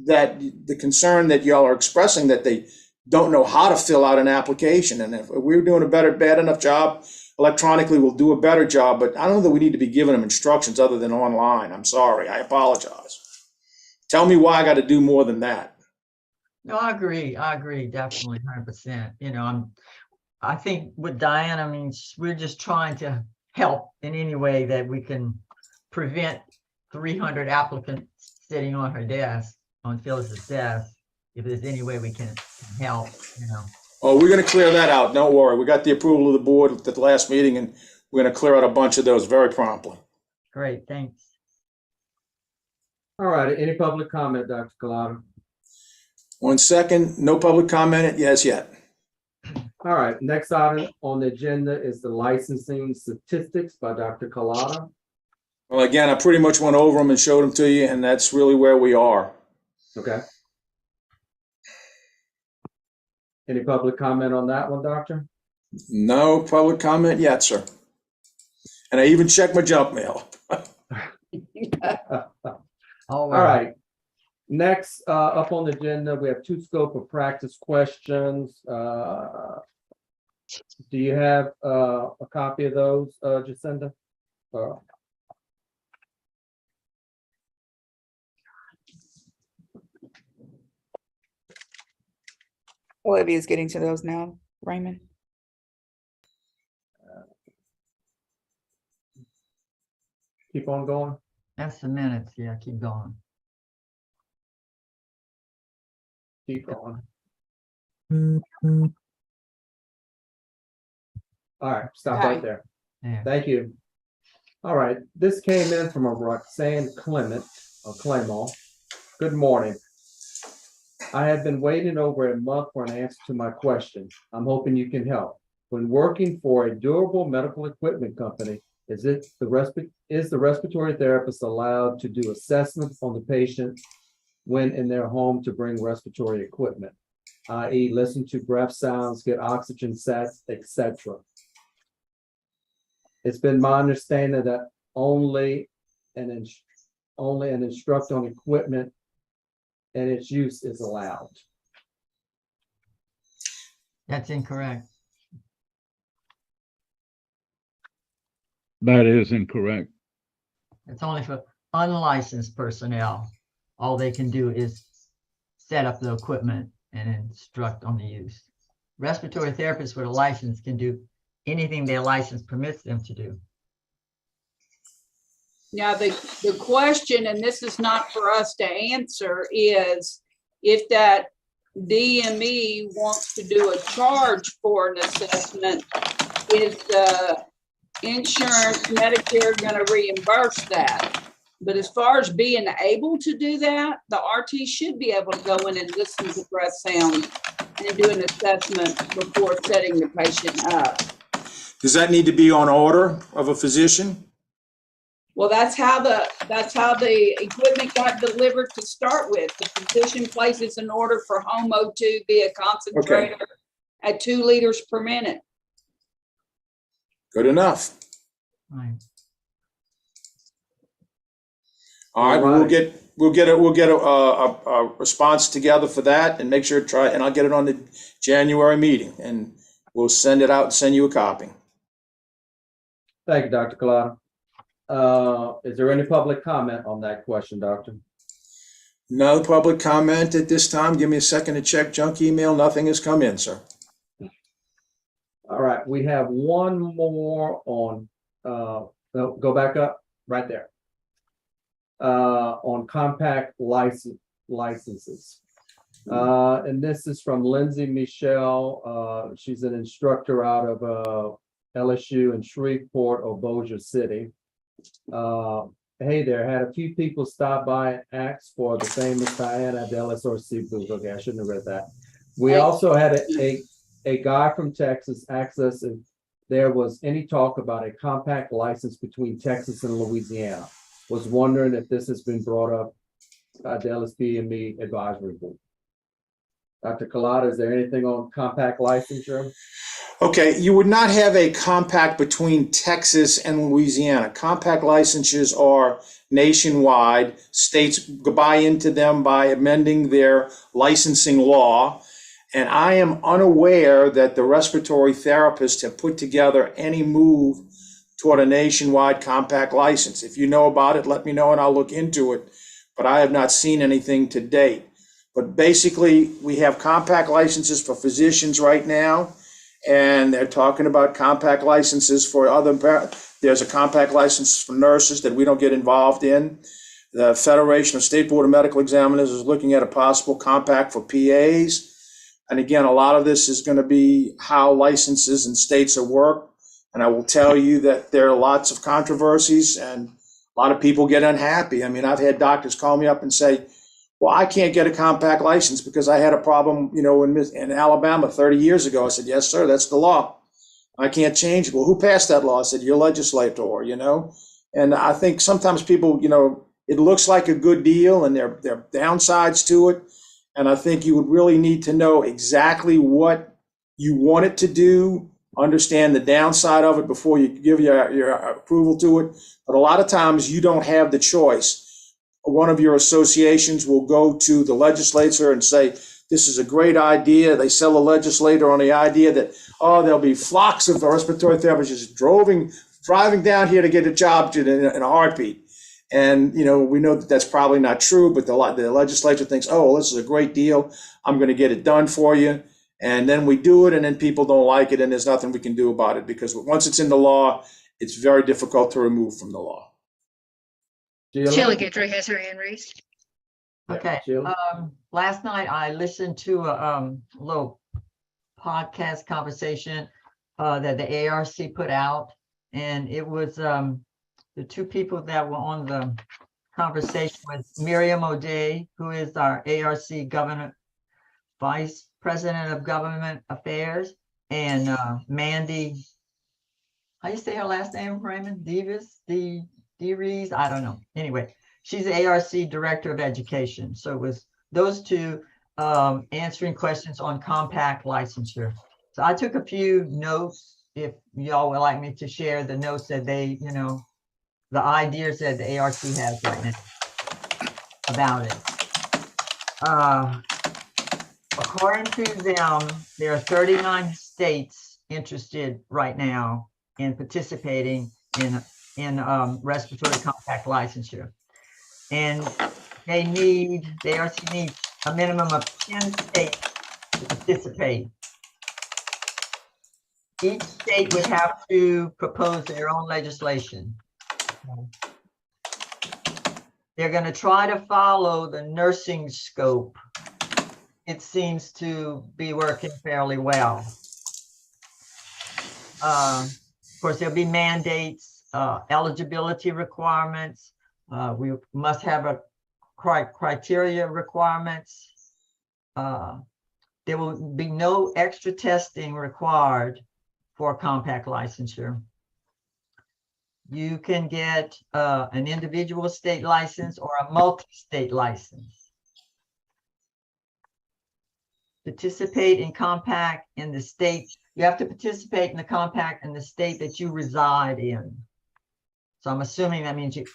Speaker 1: that the concern that y'all are expressing that they don't know how to fill out an application. And if we're doing a bad enough job electronically, we'll do a better job. But I don't know that we need to be giving them instructions other than online. I'm sorry. I apologize. Tell me why I got to do more than that.
Speaker 7: No, I agree, definitely 100%. I think with Diana, we're just trying to help in any way that we can prevent 300 applicants sitting on her desk, on Phyllis's desk, if there's any way we can help,
Speaker 1: Oh, we're going to clear that out. Don't worry. We got the approval of the board at the last meeting, and we're going to clear out a bunch of those very promptly.
Speaker 7: Great, thanks.
Speaker 4: All right, any public comment, Dr. Collada?
Speaker 1: 1 second. No public comment as yet.
Speaker 4: All right, next item on the agenda is the licensing statistics by Dr. Collada.
Speaker 1: Well, again, I pretty much went over them and showed them to you, and that's really where we are.
Speaker 4: Okay. Any public comment on that one, Doctor?
Speaker 1: No public comment yet, sir. And I even checked my junk mail.
Speaker 7: All
Speaker 4: All right. Next, up on the agenda, we have 2 scope of practice questions. Do you have a copy of those, Jacinda?
Speaker 2: Olivia's getting to those now, Raymond.
Speaker 4: Keep on going.
Speaker 7: That's the minutes. Yeah, keep going.
Speaker 4: Keep going. All right, stop right
Speaker 5: Okay.
Speaker 4: there.
Speaker 7: Yeah.
Speaker 4: Thank you. All right, this came in from a Roxanne Clement, or Clement. Good morning. I have been waiting over a month for an answer to my question. I'm hoping you can help. When working for a durable medical equipment company, is the respiratory therapist allowed to do assessments on the patient when in their home to bring respiratory equipment, i.e. listen to breath sounds, get oxygen sets, etc.? It's been my understanding that only an instructor on equipment and its use is allowed.
Speaker 7: That's incorrect.
Speaker 6: That is incorrect.
Speaker 7: It's only for unlicensed personnel. All they can do is set up the equipment and instruct on the use. Respiratory therapists with a license can do anything their license permits them to do.
Speaker 5: Now, the question, and this is not for us to answer, is if that DME wants to do a charge for an assessment, is the insurance, Medicare going to reimburse that? But as far as being able to do that, the RT should be able to go in and listen to breath sounds and do an assessment before setting the patient up.
Speaker 1: Does that need to be on order of a physician?
Speaker 5: Well, that's how the equipment got delivered to start with. The physician places an order for home O2 via concentrator at 2 liters per minute.
Speaker 1: Good enough.
Speaker 7: Right.
Speaker 1: All right,
Speaker 4: All
Speaker 1: we'll get a response together for that and make sure and I'll get it on the January meeting and we'll send it out and send you a copy.
Speaker 4: Thank you, Dr. Collada. Is there any public comment on that question, Doctor?
Speaker 1: No public comment at this time. Give me a second to check junk email. Nothing has come in, sir.
Speaker 4: All right, we have one more on, go back up, right there. On compact licenses. And this is from Lindsay Michelle. She's an instructor out of LSU in Shreveport or Bossier City. Hey there, had a few people stop by and ask for the famous Diana at the LSRC booth. Okay, I shouldn't have read that. We also had a guy from Texas ask us if there was any talk about a compact license between Texas and Louisiana. Was wondering if this has been brought up by the LSPME advisory board. Dr. Collada, is there anything on compact licensure?
Speaker 1: Okay, you would not have a compact between Texas and Louisiana. Compact licenses are nationwide. States buy into them by amending their licensing law. And I am unaware that the respiratory therapists have put together any move toward a nationwide compact license. If you know about it, let me know and I'll look into it. But I have not seen anything to date. But basically, we have compact licenses for physicians right now. And they're talking about compact licenses for there's a compact license for nurses that we don't get involved in. The Federation of State Board of Medical Examiners is looking at a possible compact for PAs. And again, a lot of this is going to be how licenses in states are worked. And I will tell you that there are lots of controversies and a lot of people get unhappy. I mean, I've had doctors call me up and say, well, I can't get a compact license because I had a problem, in Alabama 30 years ago. I said, yes, sir, that's the law. I can't change it. Well, who passed that law? I said, your legislator, And I think sometimes people, it looks like a good deal and there are downsides to it. And I think you would really need to know exactly what you want it to do, understand the downside of it before you give your approval to it. But a lot of times you don't have the choice. one of your associations will go to the legislature and say, this is a great idea. They sell the legislator on the idea that, oh, there'll be flocks of respiratory therapists driving down here to get a job in a heartbeat. And, we know that that's probably not true, but the legislature thinks, oh, well, this is a great deal. I'm going to get it done for you. And then we do it, and then people don't like it, and there's nothing we can do about it, because once it's in the law, it's very difficult to remove from the law.
Speaker 3: Sheila Guidry has her hand raised.
Speaker 7: Okay,
Speaker 4: Sheila?
Speaker 7: last night I listened to a little podcast conversation that the ARC put out, and it was the two people that were on the conversation was Miriam O'Day, who is our ARC Vice President of Government Affairs, and Mandy, how you say her last name, Raymond? DeRees? I don't know. Anyway, she's the ARC Director of Education. So it was those two answering questions on compact licensure. So I took a few notes, if y'all would like me to share the notes that they, the ideas that the ARC has right now about it. According to them, there are 39 states interested right now in participating in respiratory compact licensure. And the ARC needs a minimum of 10 states to participate. Each state would have to propose their own legislation. They're going to try to follow the nursing scope. It seems to be working fairly well. Of course, there'll be mandates, eligibility requirements. We must have a criteria requirements. There will be no extra testing required for compact licensure. You can get an individual state license or a multi-state license. Participate in compact in the state. You have to participate in the compact in the state that you reside in. So I'm assuming that means you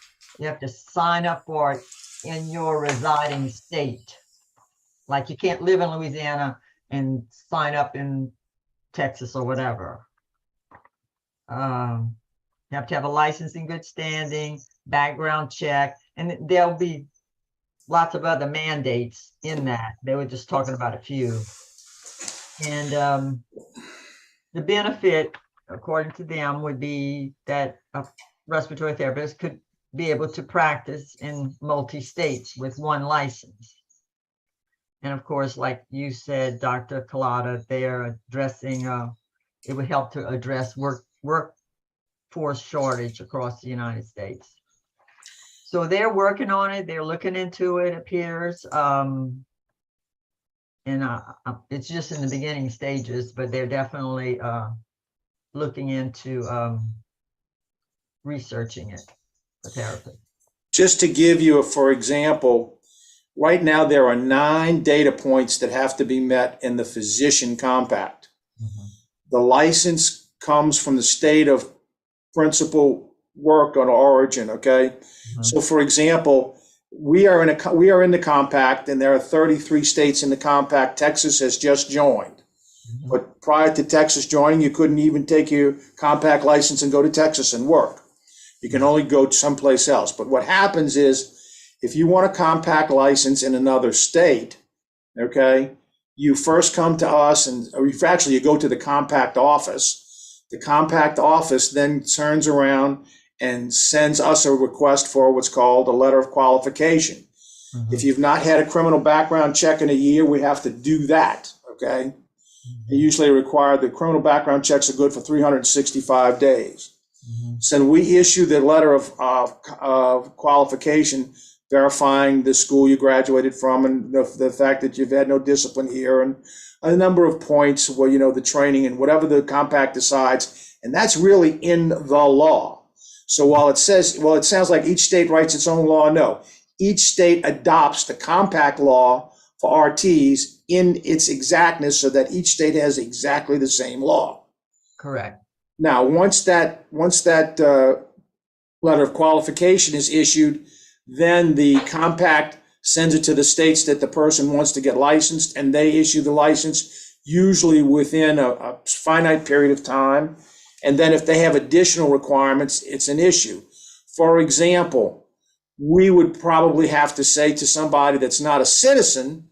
Speaker 7: have to sign up for it in your residing state. Like you can't live in Louisiana and sign up in Texas or whatever. You have to have a license in good standing, background check, and there'll be lots of other mandates in that. They were just talking about a few. And the benefit, according to them, would be that a respiratory therapist could be able to practice in multi-states with one license. And of course, like you said, Dr. Collada, they're addressing, it would help to address workforce shortage across the United States. So they're working on it. They're looking into it, appears. And it's just in the beginning stages, but they're definitely looking into researching it for therapy.
Speaker 1: Just to give you, for example, right now there are 9 data points that have to be met in the physician compact. Mm-hmm. The license comes from the state of principal work on origin, okay? Mm-hmm. So for example, we are in the compact, and there are 33 states in the compact. Texas has just joined. Mm-hmm. But prior to Texas joining, you couldn't even take your compact license and go to Texas and work. You can only go to someplace else. But what happens is, if you want a compact license in another state, okay, you first come to us, or you go to the compact office. The compact office then turns around and sends us a request for what's called a letter of qualification. Mm-hmm. If you've not had a criminal background check in a year, we have to do that, okay? Mm-hmm. They usually require the criminal background checks are good for 365 days. Mm-hmm. So we issue the letter of qualification verifying the school you graduated from and the fact that you've had no discipline here and a number of points where, the training and whatever the compact decides. And that's really in the law. So while it sounds like each state writes its own law, no. Each state adopts the compact law for RTs in its exactness so that each state has exactly the same law.
Speaker 7: Correct.
Speaker 1: Now, once that letter of qualification is issued, Then the compact sends it to the states that the person wants to get licensed, and they issue the license, usually within a finite period of time. And then if they have additional requirements, it's an issue. For example, we would probably have to say to somebody that's not a citizen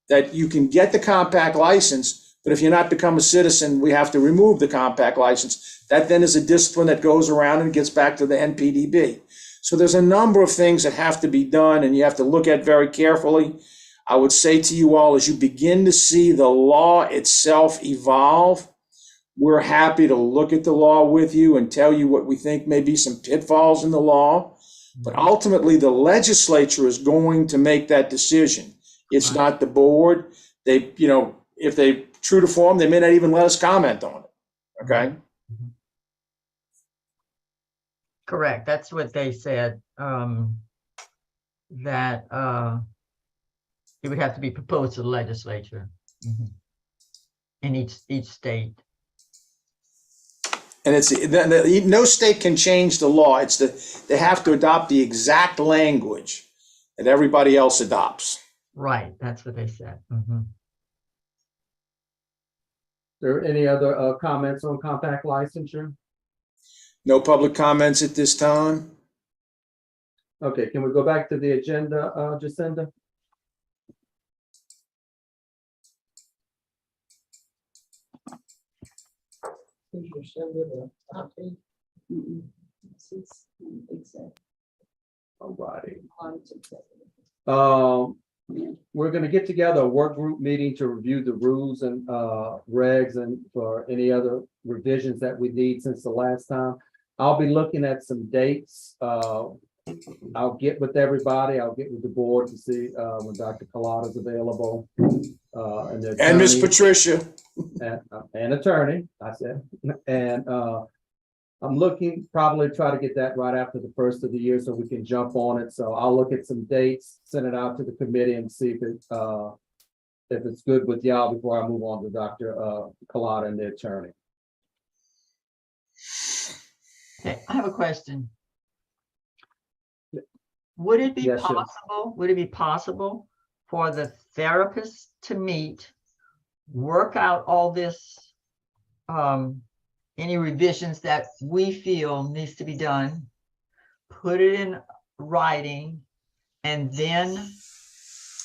Speaker 1: that you can get the compact license, but if you're not become a citizen, we have to remove the compact license. That then is a discipline that goes around and gets back to the NPDB. So there's a number of things that have to be done and you have to look at very carefully. I would say to you all, as you begin to see the law itself evolve, we're happy to look at the law with you and tell you what we think may be some pitfalls in the law. But ultimately, the legislature is going to make that decision. It's not the board. They, if they true to form, they may not even let us comment on it. Okay.
Speaker 7: Correct. That's what they said, that it would have to be proposed to the legislature in each state.
Speaker 1: And no state can change the law. They have to adopt the exact language that everybody else adopts.
Speaker 7: Right. That's what they said.
Speaker 4: There any other comments on compact licensure?
Speaker 1: No public comments at this time.
Speaker 4: Okay, can we go back to the agenda, Jacinda? All righty. We're going to get together a work group meeting to review the rules and regs and for any other revisions that we need since the last time. I'll be looking at some dates. I'll get with everybody. I'll get with the board to see when Dr. Collada is available. And
Speaker 1: Miss Patricia.
Speaker 4: And attorney, I said. And I'm looking probably try to get that right after the first of the year so we can jump on it. So I'll look at some dates, send it out to the committee and see if it's good with y'all before I move on to Dr. Collada and the attorney.
Speaker 7: Okay, I have a question. Would it be
Speaker 4: Yes, sir.
Speaker 7: possible? Would it be possible for the therapists to meet, work out all this, any revisions that we feel needs to be done, put it in writing, and then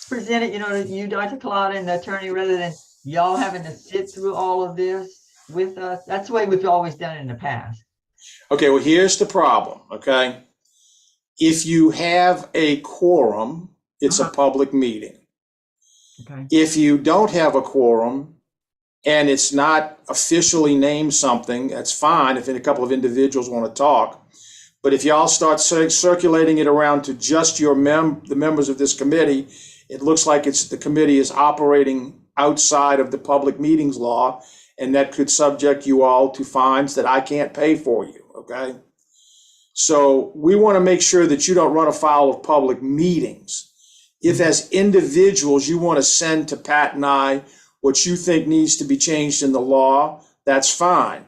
Speaker 7: present it, to you, Dr. Collada, and the attorney, rather than y'all having to sit through all of this with us? That's the way we've always done it in the past.
Speaker 1: Okay, well, here's the problem, okay? If you have a quorum, it's a public meeting.
Speaker 7: Okay.
Speaker 1: If you don't have a quorum and it's not officially named something, that's fine if a couple of individuals want to talk. But if y'all start circulating it around to just the members of this committee, it looks like the committee is operating outside of the public meetings law, and that could subject you all to fines that I can't pay for you, okay? So we want to make sure that you don't run afoul of public meetings. If as individuals you want to send to Pat and I what you think needs to be changed in the law, that's fine.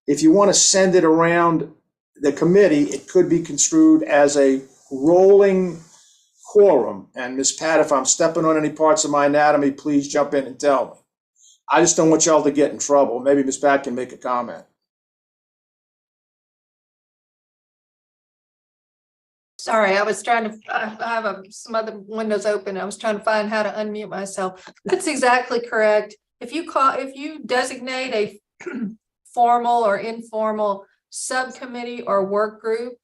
Speaker 1: If you want to send it around the committee, it could be construed as a rolling quorum. And Ms. Pat, if I'm stepping on any parts of my anatomy, please jump in and tell me. I just don't want y'all to get in trouble. Maybe Ms. Pat can make a comment.
Speaker 3: Sorry, I was trying to, I have some other windows open. I was trying to find how to unmute myself. That's exactly correct. If you designate a formal or informal subcommittee or work group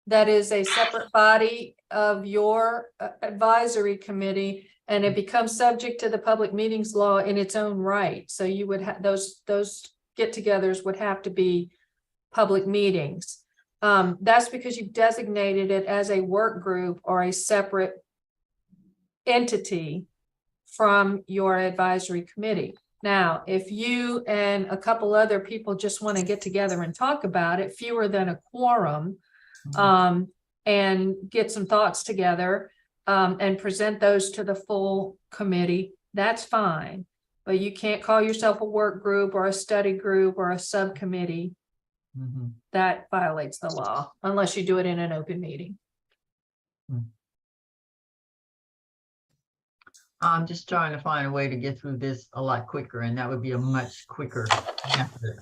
Speaker 3: that is a separate body of your advisory committee, and it becomes subject to the public meetings law in its own right. So you would have those get-togethers would have to be public meetings. That's because you've designated it as a work group or a separate entity from your advisory committee. Now, if you and a couple other people just want to get together and talk about it, fewer than a quorum, and get some thoughts together, and present those to the full committee, that's fine. But you can't call yourself a work group or a study group or a subcommittee. That violates the law unless you do it in an open meeting.
Speaker 7: I'm just trying to find a way to get through this a lot quicker, and that would be a much quicker method.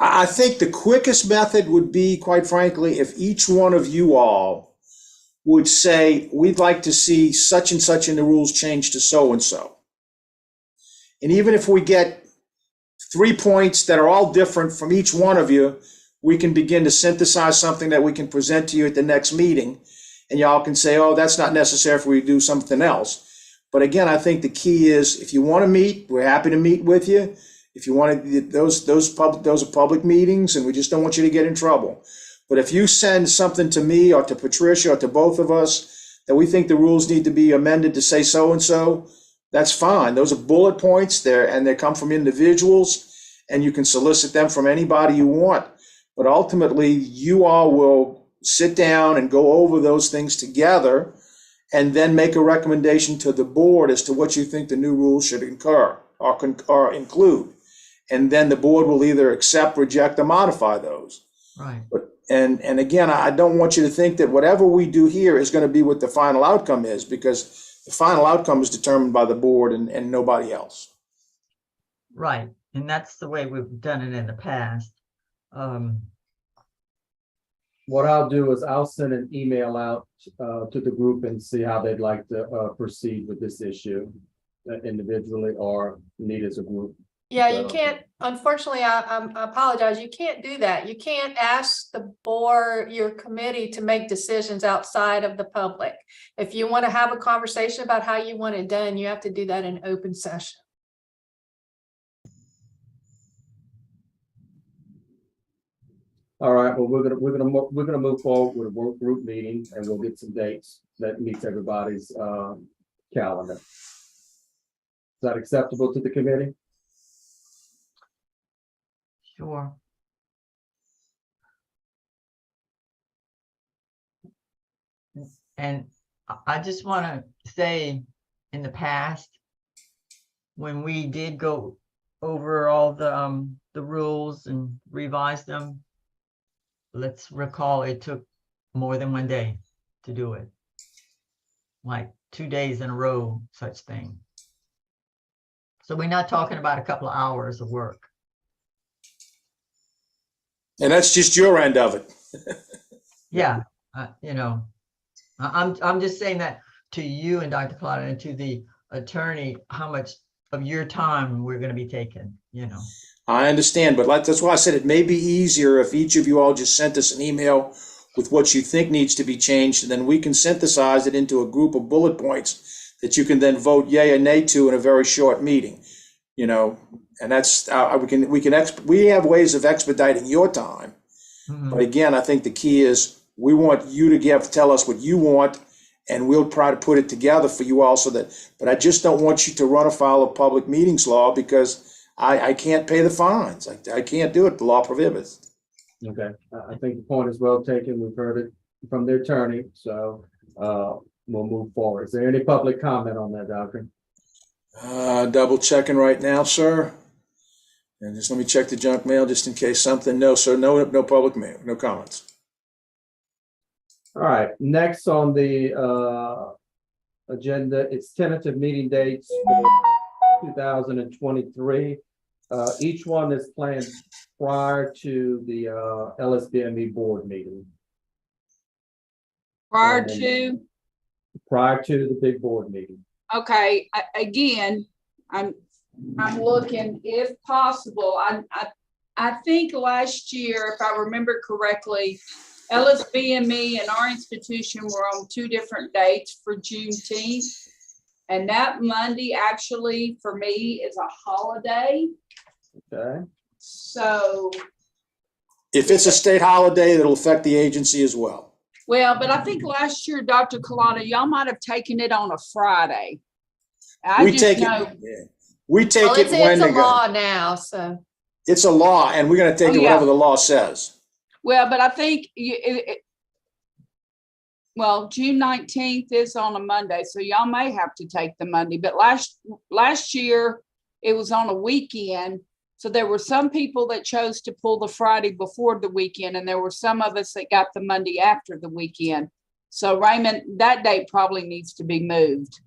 Speaker 1: I think the quickest method would be, quite frankly, if each one of you all would say, we'd like to see such and such in the rules changed to so and so. And even if we get 3 points that are all different from each one of you, we can begin to synthesize something that we can present to you at the next meeting. And y'all can say, oh, that's not necessary if we do something else. But again, I think the key is, if you want to meet, we're happy to meet with you. If you want to, those are public meetings, and we just don't want you to get in trouble. But if you send something to me or to Patricia or to both of us that we think the rules need to be amended to say so and so, that's fine. Those are bullet points there, and they come from individuals, and you can solicit them from anybody you want. But ultimately, you all will sit down and go over those things together, and then make a recommendation to the board as to what you think the new rules should incur or include. And then the board will either accept, reject, or modify those.
Speaker 7: Right.
Speaker 1: And again, I don't want you to think that whatever we do here is going to be what the final outcome is, because the final outcome is determined by the board and nobody else.
Speaker 7: Right. And that's the way we've done it in the past.
Speaker 4: What I'll do is I'll send an email out to the group and see how they'd like to proceed with this issue individually or meet as a group.
Speaker 3: Yeah, you can't, unfortunately, I apologize, you can't do that. You can't ask the board, your committee, to make decisions outside of the public. If you want to have a conversation about how you want it done, you have to do that in open session.
Speaker 4: All right, well, we're gonna move forward with a work group meeting, and we'll get some dates that meets everybody's calendar. Is that acceptable to the committee?
Speaker 7: Sure. And I just want to say, in the past, when we did go over all the rules and revise them, let's recall it took more than 1 day to do it. Like 2 days in a row, such thing. So we're not talking about a couple of hours of work.
Speaker 1: And that's just your end of it.
Speaker 7: Yeah, you know, I'm just saying that to you and Dr. Claudia and to the attorney, how much of your time we're going to be taking, you know.
Speaker 1: I understand, but that's why I said it may be easier if each of you all just sent us an email with what you think needs to be changed, and then we can synthesize it into a group of bullet points that you can then vote yay or nay to in a very short meeting, you know. And that's we have ways of expediting your time.
Speaker 7: Mhm.
Speaker 1: But again, I think the key is we want you to tell us what you want, and we'll try to put it together for you all so that, but I just don't want you to run afoul of public meetings law, because I can't pay the fines. I can't do it. The law prohibits.
Speaker 4: Okay, I think the point is well taken. We've heard it from the attorney, so we'll move forward. Is there any public comment on that, Doctor?
Speaker 1: Double checking right now, sir. And just let me check the junk mail just in case something. No, sir. No public mail. No comments.
Speaker 4: All right, next on the agenda, it's tentative meeting dates for 2023. Each one is planned prior to the LSBME board meeting.
Speaker 5: Prior
Speaker 4: And
Speaker 5: to,
Speaker 4: Prior to the big board meeting.
Speaker 5: okay, again, I'm looking, if possible, I think last year, if I remember correctly, LSBME and our institution were on 2 different dates for Juneteenth. And that Monday actually for me is a holiday.
Speaker 4: Okay.
Speaker 5: So,
Speaker 1: If it's a state holiday, it'll affect the agency as well.
Speaker 5: well, but I think last year, Dr. Collada, y'all might have taken it on a Friday.
Speaker 1: We take it. We take it when
Speaker 3: It's a
Speaker 1: they go.
Speaker 3: law now, so.
Speaker 1: It's a law, and we're going to take
Speaker 5: Oh,
Speaker 1: it
Speaker 5: yeah.
Speaker 1: whatever the law says.
Speaker 5: Well, but I think well, June 19th is on a Monday, so y'all may have to take the Monday, but last year it was on a weekend. So there were some people that chose to pull the Friday before the weekend, and there were some of us that got the Monday after the weekend. So Raymond, that date probably needs to be moved.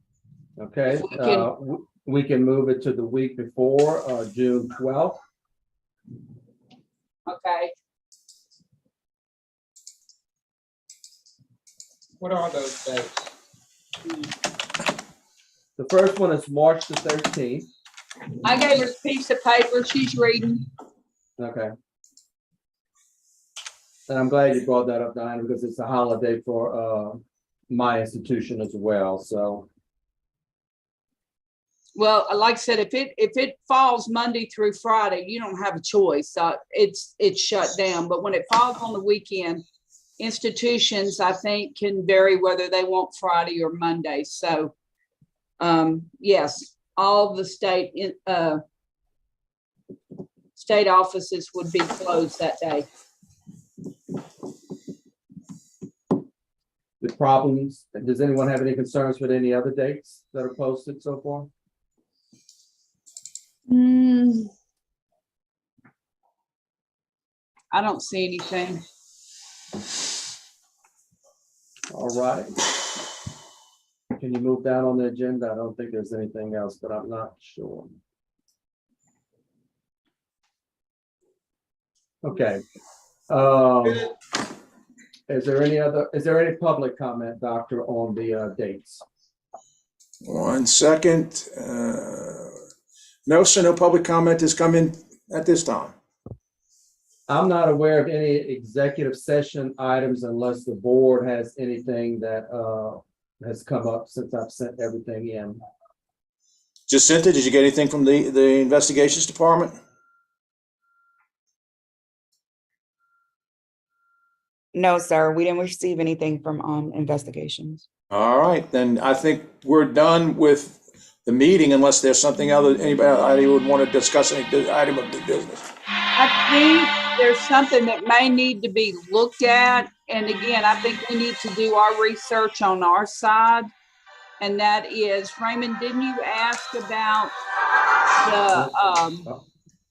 Speaker 4: Okay,
Speaker 5: We can-
Speaker 4: we can move it to the week before, June 12th.
Speaker 5: Okay,
Speaker 10: What are those dates?
Speaker 4: The first one is March the 13th.
Speaker 5: I gave her a piece of paper, she's reading.
Speaker 4: Okay. And I'm glad you brought that up, Diana, because it's a holiday for my institution as well, so.
Speaker 5: Well, like I said, if it falls Monday through Friday, you don't have a choice. It's shut down. But when it falls on the weekend, institutions, I think, can vary whether they want Friday or Monday. So, yes, all the state offices would be closed that day.
Speaker 4: The problems, does anyone have any concerns with any other dates that are posted so far?
Speaker 5: I don't see anything.
Speaker 4: All right. Can you move down on the agenda? I don't think there's anything else, but I'm not sure. Okay. Is there any public comment, Doctor, on the dates?
Speaker 1: 1 second. No, sir, no public comment has come in at this time.
Speaker 4: I'm not aware of any executive session items unless the board has anything that has come up since I've sent everything in.
Speaker 1: Jacinta, did you get anything from the investigations department?
Speaker 2: No, sir, we didn't receive anything from investigations.
Speaker 1: All right, then I think we're done with the meeting unless there's something other, anybody would want to discuss any item of the business.
Speaker 5: I think there's something that may need to be looked at. And again, I think we need to do our research on our side. And that is, Raymond, didn't you ask about the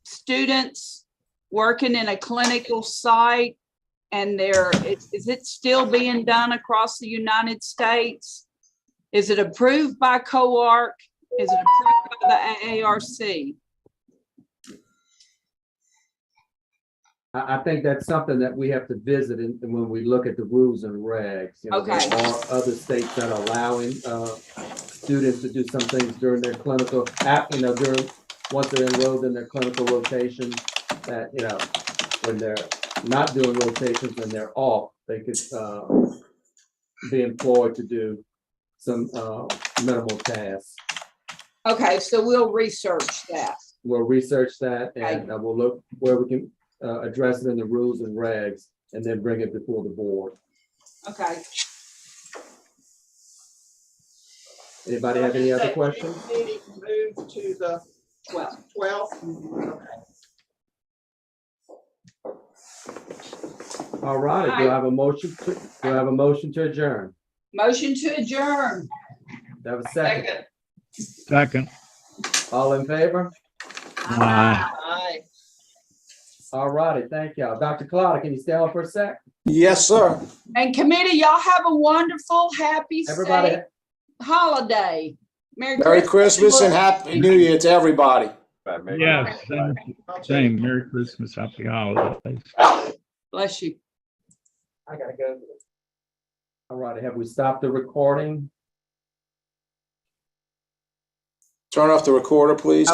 Speaker 5: students working in a clinical site? And is it still being done across the United States? Is it approved by COARC? Is it approved by the AARC?
Speaker 4: I think that's something that we have to visit when we look at the rules and regs. You know,
Speaker 5: Okay.
Speaker 4: there are other states that are allowing students to do some things during their clinical, once they're enrolled in their clinical rotation, that, you know, when they're not doing rotations, when they're off, they could be employed to do some minimal tasks.
Speaker 5: Okay, so we'll research that.
Speaker 4: We'll research that and we'll look where we can address it in the rules and regs and then bring it before the board.
Speaker 5: Okay.
Speaker 4: Anybody have any other questions?
Speaker 10: Meeting moved to the
Speaker 5: 12.
Speaker 10: 12th.
Speaker 4: All right, do I have a motion to adjourn?
Speaker 5: Motion to adjourn.
Speaker 4: Do I have a second?
Speaker 6: Second.
Speaker 4: All in favor?
Speaker 6: Aye.
Speaker 10: Aye.
Speaker 4: All righty, thank y'all. Dr. Clotta, can you stay on for a sec?
Speaker 1: Yes, sir.
Speaker 5: And committee, y'all have a wonderful, happy,
Speaker 4: Everybody,
Speaker 5: safe holiday.
Speaker 1: Merry Christmas and Happy New Year to everybody.
Speaker 6: Yes, same. Merry Christmas, Happy Holidays.
Speaker 5: Bless you.
Speaker 4: I gotta go. All righty, have we stopped the recording?
Speaker 1: Turn off the recorder, please.